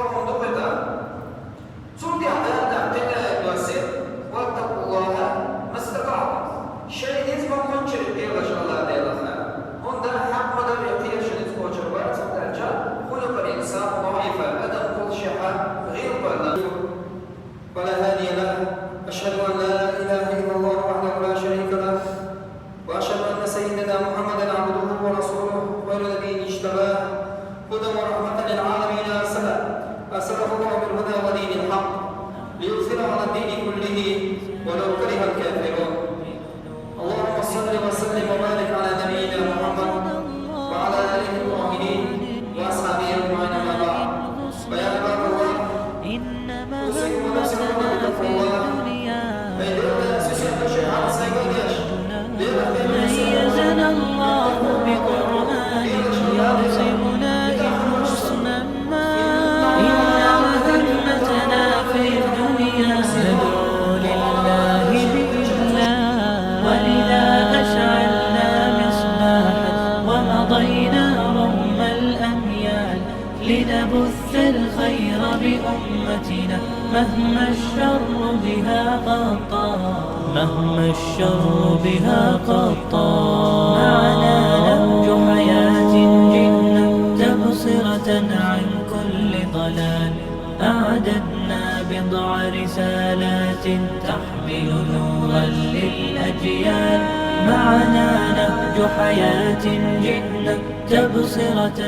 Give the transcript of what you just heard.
untuk kita sudah ada tena dosen wattaqullaha mastata'tum şeyiniz mümkün diye başarılar diyorlar. Onda hak madem ihtiyacınız olacak var sadece خلق الإنسان ضعيفا أدم كل شيء غير قادر ولا هادي له أشهد أن لا إله إلا الله وحده لا شريك له وأشهد أن سيدنا محمدا عبده ورسوله خير نبي اجتباه هدى ورحمة للعالمين أرسله الله بالهدى ودين الحق ليظهره على الدين كله ولو كره الكافرون. اللهم صل وسلم وبارك على نبينا محمد وعلى آله الطاهرين وأصحابه أجمعين أما بعد. فيا عباد الله أوصيكم ونفسي بتقوى الله. ميزنا الله بقرآن يعصمنا إن حسنا ما إن مهمتنا في الدنيا ندعو لله بإذلال ولذا أشعلنا مصباحا ومضينا رغم الأميال لنبث الخير بأمتنا مهما الشر بها قد طال مهما الشر بها قد طال. معنا نهج حياة جئنا تبصرة عن كل ضلال أعددنا بضع رسالات تحمل نورا للأجيال. معنا نهج حياة جئنا تبصرة